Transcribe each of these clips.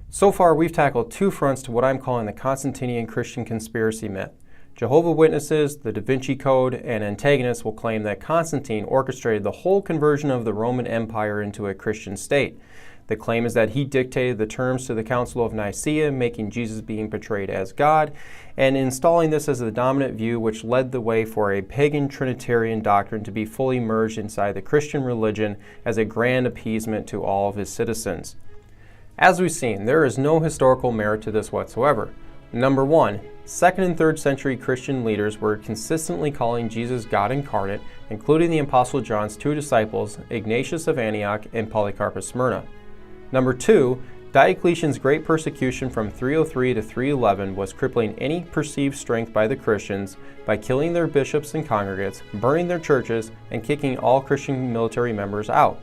So far, we've tackled two fronts to what I'm calling the Constantinian Christian conspiracy myth. Jehovah's Witnesses, the Da Vinci Code, and antagonists will claim that Constantine orchestrated the whole conversion of the Roman Empire into a Christian state. The claim is that he dictated the terms to the Council of Nicaea, making Jesus being portrayed as God, and installing this as the dominant view, which led the way for a pagan Trinitarian doctrine to be fully merged inside the Christian religion as a grand appeasement to all of his citizens. As we've seen, there is no historical merit to this whatsoever. Number one, 2nd and 3rd century Christian leaders were consistently calling Jesus God incarnate, including the Apostle John's two disciples, Ignatius of Antioch and Polycarp of Smyrna. Number two, Diocletian's great persecution from 303 to 311 was crippling any perceived strength by the Christians by killing their bishops and congregates, burning their churches, and kicking all Christian military members out.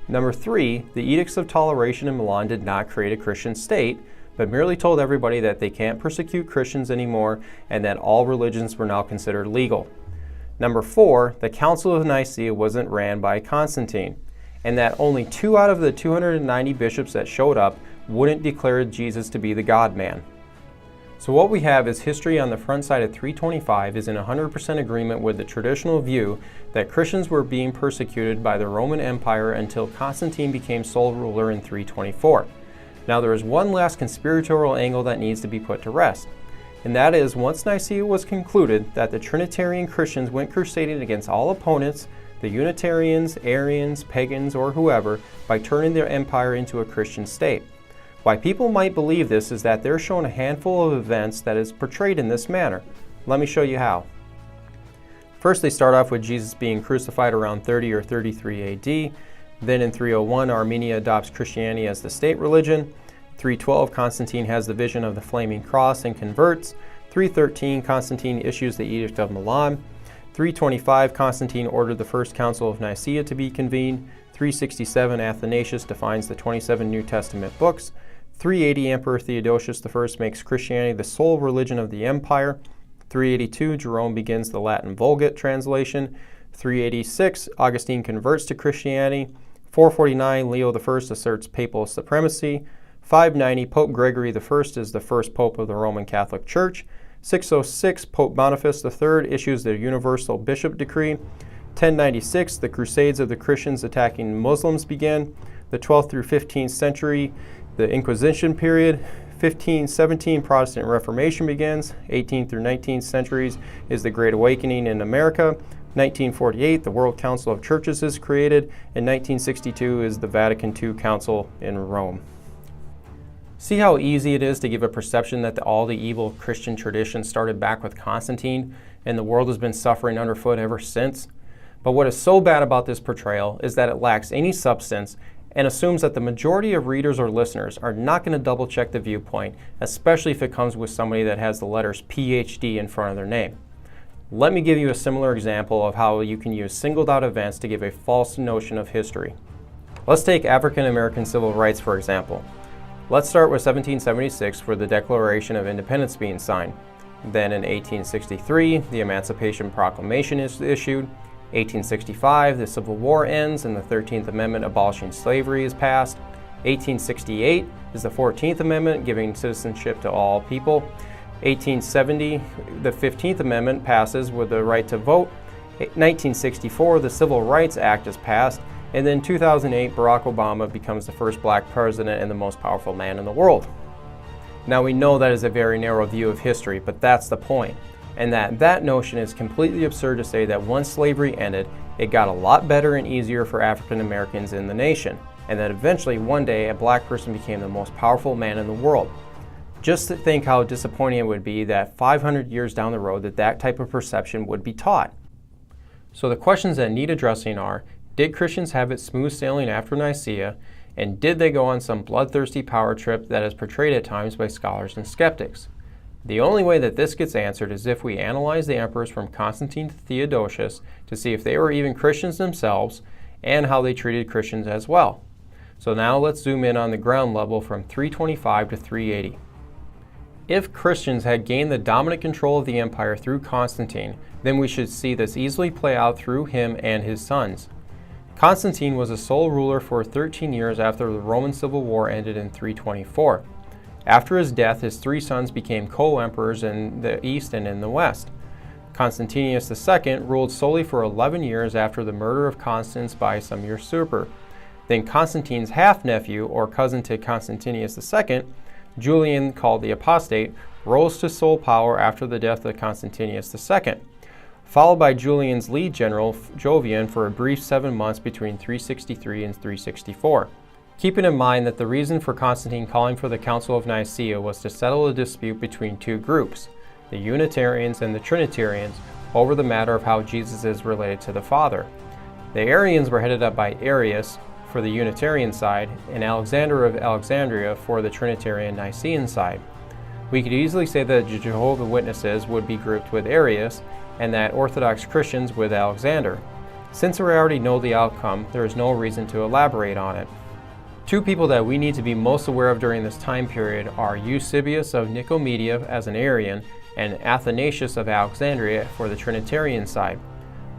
Number three, the Edicts of Toleration in Milan did not create a Christian state, but merely told everybody that they can't persecute Christians anymore and that all religions were now considered legal. Number four, the Council of Nicaea wasn't ran by Constantine, and that only 2 out of the 290 bishops that showed up wouldn't declare Jesus to be the God-man. So what we have is history on the front side of 325 is in 100% agreement with the traditional view that Christians were being persecuted by the Roman Empire until Constantine became sole ruler in 324. Now there is one last conspiratorial angle that needs to be put to rest, and that is once Nicaea was concluded that the Trinitarian Christians went crusading against all opponents, the Unitarians, Arians, pagans, or whoever, by turning their empire into a Christian state. Why people might believe this is that they're shown a handful of events that is portrayed in this manner. Let me show you how. First, they start off with Jesus being crucified around 30 or 33 AD. Then in 301, Armenia adopts Christianity as the state religion. 312, Constantine has the vision of the flaming cross and converts. 313, Constantine issues the Edict of Milan. 325, Constantine ordered the First Council of Nicaea to be convened. 367, Athanasius defines the 27 New Testament books. 380, Emperor Theodosius I makes Christianity the sole religion of the empire. 382, Jerome begins the Latin Vulgate translation. 386, Augustine converts to Christianity. 449, Leo I asserts papal supremacy. 590, Pope Gregory I is the first pope of the Roman Catholic Church. 606, Pope Boniface III issues the Universal Bishop Decree. 1096, the Crusades of the Christians attacking Muslims begin. The 12th through 15th century, the Inquisition period. 1517, Protestant Reformation begins. 18th through 19th centuries is the Great Awakening in America. 1948, the World Council of Churches is created. And 1962 is the Vatican II Council in Rome. See how easy it is to give a perception that all the evil Christian traditions started back with Constantine and the world has been suffering underfoot ever since? But what is so bad about this portrayal is that it lacks any substance and assumes that the majority of readers or listeners are not going to double check the viewpoint, especially if it comes with somebody that has the letters PhD in front of their name. Let me give you a similar example of how you can use singled out events to give a false notion of history. Let's take African American civil rights for example. Let's start with 1776 with the Declaration of Independence being signed. Then in 1863, the Emancipation Proclamation is issued. 1865, the Civil War ends and the 13th Amendment abolishing slavery is passed. 1868 is the 14th Amendment giving citizenship to all people. 1870, the 15th Amendment passes with the right to vote. 1964, the Civil Rights Act is passed. And then 2008, Barack Obama becomes the first black president and the most powerful man in the world. Now we know that is a very narrow view of history, but that's the point. And that notion is completely absurd to say that once slavery ended, it got a lot better and easier for African Americans in the nation, and that eventually one day a black person became the most powerful man in the world. Just to think how disappointing it would be that 500 years down the road that type of perception would be taught. So the questions that need addressing are, did Christians have it smooth sailing after Nicaea, and did they go on some bloodthirsty power trip that is portrayed at times by scholars and skeptics? The only way that this gets answered is if we analyze the emperors from Constantine to Theodosius to see if they were even Christians themselves and how they treated Christians as well. So now let's zoom in on the ground level from 325 to 380. If Christians had gained the dominant control of the empire through Constantine, then we should see this easily play out through him and his sons. Constantine was the sole ruler for 13 years after the Roman Civil War ended in 324. After his death, his three sons became co-emperors in the east and in the west. Constantius II ruled solely for 11 years after the murder of Constans by some usurper. Then Constantine's half-nephew, or cousin to Constantius II, Julian, called the Apostate, rose to sole power after the death of Constantius II, followed by Julian's lead general, Jovian, for a brief 7 months between 363 and 364. Keeping in mind that the reason for Constantine calling for the Council of Nicaea was to settle a dispute between two groups, the Unitarians and the Trinitarians, over the matter of how Jesus is related to the Father. The Arians were headed up by Arius for the Unitarian side, and Alexander of Alexandria for the Trinitarian Nicene side. We could easily say that the Jehovah's Witnesses would be grouped with Arius, and that Orthodox Christians with Alexander. Since we already know the outcome, there is no reason to elaborate on it. Two people that we need to be most aware of during this time period are Eusebius of Nicomedia as an Arian, and Athanasius of Alexandria for the Trinitarian side.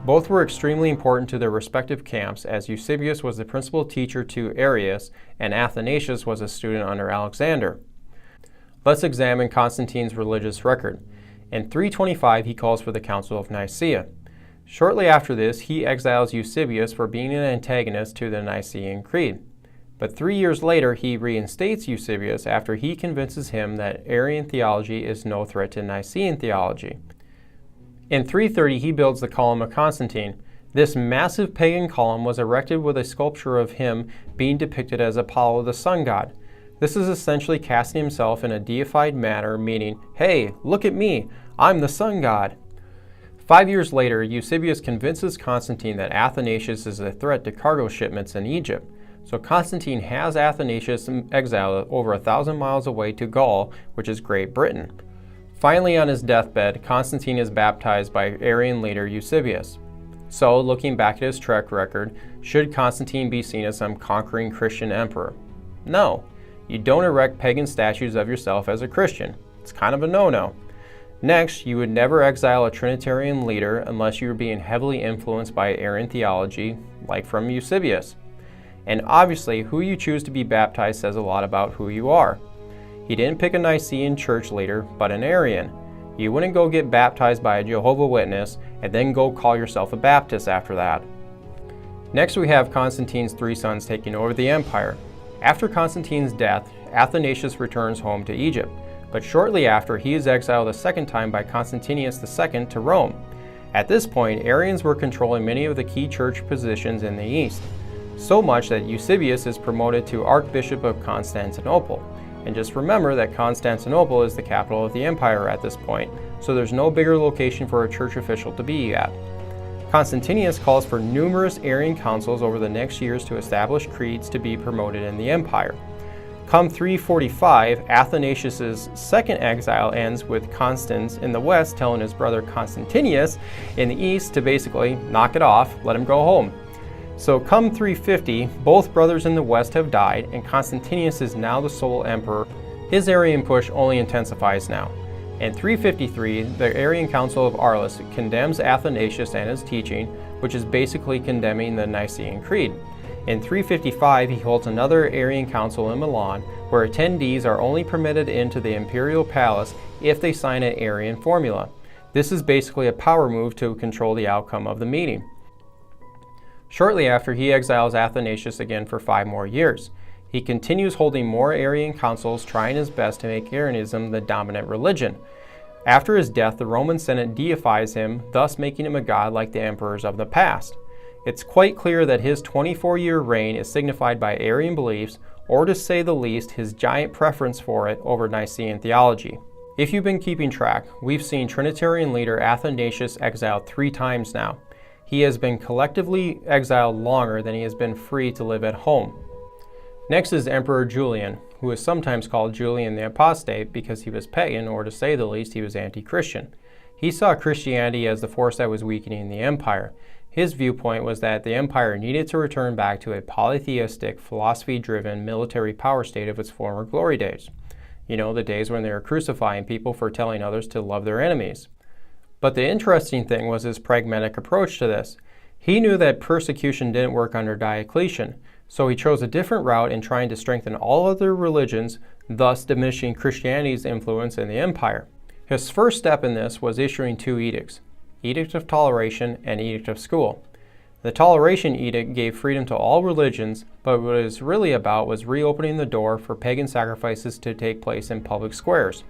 Both were extremely important to their respective camps, as Eusebius was the principal teacher to Arius and Athanasius was a student under Alexander. Let's examine Constantine's religious record. In 325 he calls for the Council of Nicaea. Shortly after this he exiles Eusebius for being an antagonist to the Nicene Creed. But 3 years later he reinstates Eusebius after he convinces him that Arian theology is no threat to Nicene theology. In 330 he builds the Column of Constantine. This massive pagan column was erected with a sculpture of him being depicted as Apollo the sun god. This is essentially casting himself in a deified manner, meaning, hey, look at me, I'm the sun god. 5 years later, Eusebius convinces Constantine that Athanasius is a threat to cargo shipments in Egypt. So Constantine has Athanasius exiled over 1,000 miles away to Gaul, which is Great Britain. Finally, on his deathbed, Constantine is baptized by Arian leader Eusebius. So, looking back at his track record, should Constantine be seen as some conquering Christian emperor? No. You don't erect pagan statues of yourself as a Christian. It's kind of a no-no. Next, you would never exile a Trinitarian leader unless you were being heavily influenced by Arian theology, like from Eusebius. And obviously, who you choose to be baptized says a lot about who you are. He didn't pick a Nicene church leader, but an Arian. You wouldn't go get baptized by a Jehovah's Witness and then go call yourself a Baptist after that. Next we have Constantine's three sons taking over the empire. After Constantine's death, Athanasius returns home to Egypt, but shortly after he is exiled a second time by Constantius II to Rome. At this point, Arians were controlling many of the key church positions in the east, so much that Eusebius is promoted to Archbishop of Constantinople. And just remember that Constantinople is the capital of the empire at this point, so there's no bigger location for a church official to be at. Constantius calls for numerous Arian councils over the next years to establish creeds to be promoted in the empire. Come 345, Athanasius' second exile ends with Constans in the west telling his brother Constantius in the east to basically knock it off, let him go home. So come 350, both brothers in the west have died, and Constantius is now the sole emperor. His Arian push only intensifies now. In 353, the Arian Council of Arles condemns Athanasius and his teaching, which is basically condemning the Nicene Creed. In 355, he holds another Arian council in Milan, where attendees are only permitted into the imperial palace if they sign an Arian formula. This is basically a power move to control the outcome of the meeting. Shortly after, he exiles Athanasius again for 5 more years. He continues holding more Arian councils, trying his best to make Arianism the dominant religion. After his death, the Roman Senate deifies him, thus making him a god like the emperors of the past. It's quite clear that his 24-year reign is signified by Arian beliefs, or to say the least, his giant preference for it over Nicene theology. If you've been keeping track, we've seen Trinitarian leader Athanasius exiled 3 times now. He has been collectively exiled longer than he has been free to live at home. Next is Emperor Julian, who is sometimes called Julian the Apostate because he was pagan, or to say the least, he was anti-Christian. He saw Christianity as the force that was weakening the empire. His viewpoint was that the empire needed to return back to a polytheistic, philosophy-driven military power state of its former glory days. You know, the days when they were crucifying people for telling others to love their enemies. But the interesting thing was his pragmatic approach to this. He knew that persecution didn't work under Diocletian, so he chose a different route in trying to strengthen all other religions, thus diminishing Christianity's influence in the empire. His first step in this was issuing two edicts, Edict of Toleration and Edict of School. The Toleration Edict gave freedom to all religions, but what it was really about was reopening the door for pagan sacrifices to take place in public squares.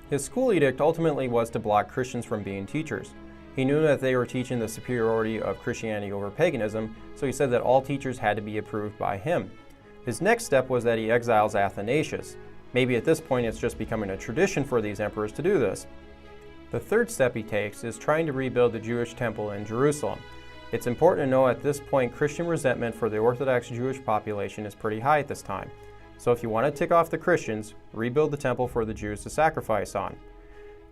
His school edict ultimately was to block Christians from being teachers. He knew that they were teaching the superiority of Christianity over paganism, so he said that all teachers had to be approved by him. His next step was that he exiles Athanasius. Maybe at this point it's just becoming a tradition for these emperors to do this. The third step he takes is trying to rebuild the Jewish temple in Jerusalem. It's important to know at this point Christian resentment for the Orthodox Jewish population is pretty high at this time. So if you want to tick off the Christians, rebuild the temple for the Jews to sacrifice on.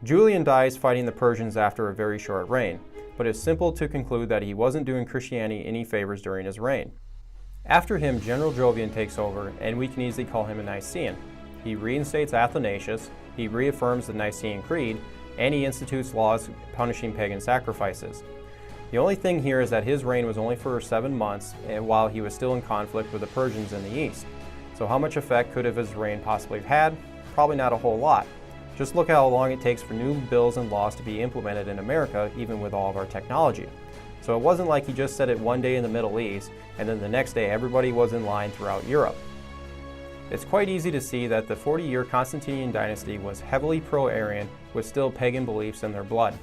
Julian dies fighting the Persians after a very short reign, but it's simple to conclude that he wasn't doing Christianity any favors during his reign. After him, General Jovian takes over, and we can easily call him a Nicaean. He reinstates Athanasius, he reaffirms the Nicene Creed, and he institutes laws punishing pagan sacrifices. The only thing here is that his reign was only for 7 months, and while he was still in conflict with the Persians in the east. So how much effect could have his reign possibly had? Probably not a whole lot. Just look how long it takes for new bills and laws to be implemented in America, even with all of our technology. So it wasn't like he just said it one day in the Middle East, and then the next day everybody was in line throughout Europe. It's quite easy to see that the 40-year Constantinian dynasty was heavily pro-Arian with still pagan beliefs in their blood.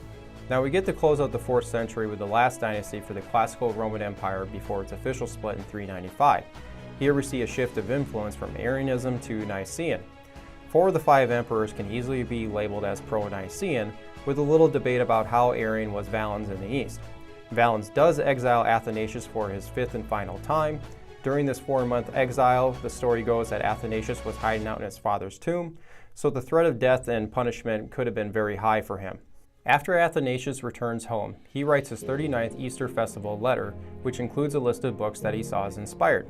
Now we get to close out the 4th century with the last dynasty for the classical Roman Empire before its official split in 395. Here we see a shift of influence from Arianism to Nicene. 4 of the 5 emperors can easily be labeled as pro-Nicene, with a little debate about how Arian was Valens in the east. Valens does exile Athanasius for his 5th and final time. During this 4-month exile, the story goes that Athanasius was hiding out in his father's tomb, so the threat of death and punishment could have been very high for him. After Athanasius returns home, he writes his 39th Easter Festival letter, which includes a list of books that he saw as inspired.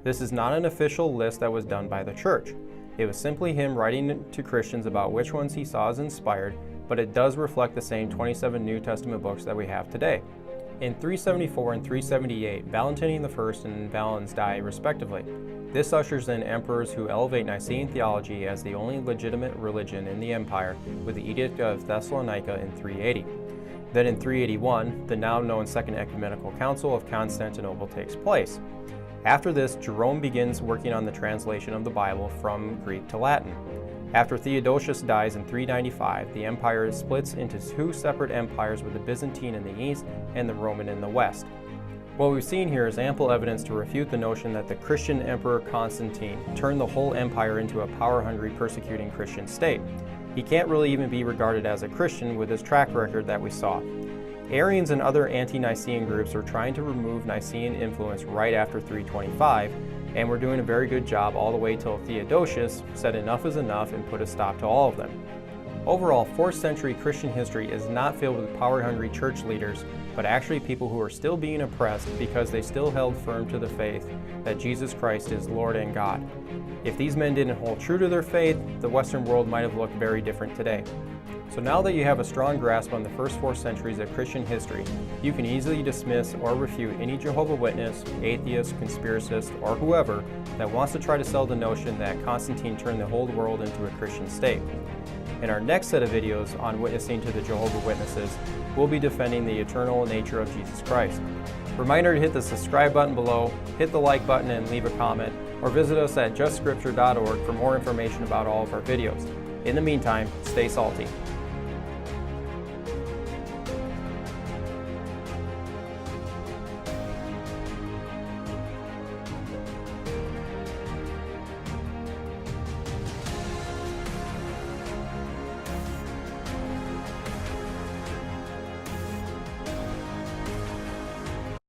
This is not an official list that was done by the church. It was simply him writing to Christians about which ones he saw as inspired, but it does reflect the same 27 New Testament books that we have today. In 374 and 378, Valentinian I and Valens die respectively. This ushers in emperors who elevate Nicene theology as the only legitimate religion in the empire with the Edict of Thessalonica in 380. Then in 381, the now known Second Ecumenical Council of Constantinople takes place. After this, Jerome begins working on the translation of the Bible from Greek to Latin. After Theodosius dies in 395, the empire splits into 2 separate empires with the Byzantine in the east and the Roman in the west. What we've seen here is ample evidence to refute the notion that the Christian Emperor Constantine turned the whole empire into a power-hungry, persecuting Christian state. He can't really even be regarded as a Christian with his track record that we saw. Arians and other anti-Nicene groups were trying to remove Nicene influence right after 325, and were doing a very good job all the way till Theodosius said enough is enough and put a stop to all of them. Overall, 4th century Christian history is not filled with power-hungry church leaders, but actually people who are still being oppressed because they still held firm to the faith that Jesus Christ is Lord and God. If these men didn't hold true to their faith, the Western world might have looked very different today. So now that you have a strong grasp on the first 4 centuries of Christian history, you can easily dismiss or refute any Jehovah's Witness, atheist, conspiracist, or whoever that wants to try to sell the notion that Constantine turned the whole world into a Christian state. In our next set of videos on witnessing to the Jehovah's Witnesses, we'll be defending the eternal nature of Jesus Christ. Reminder to hit the subscribe button below, hit the like button and leave a comment, or visit us at justscripture.org for more information about all of our videos. In the meantime, stay salty.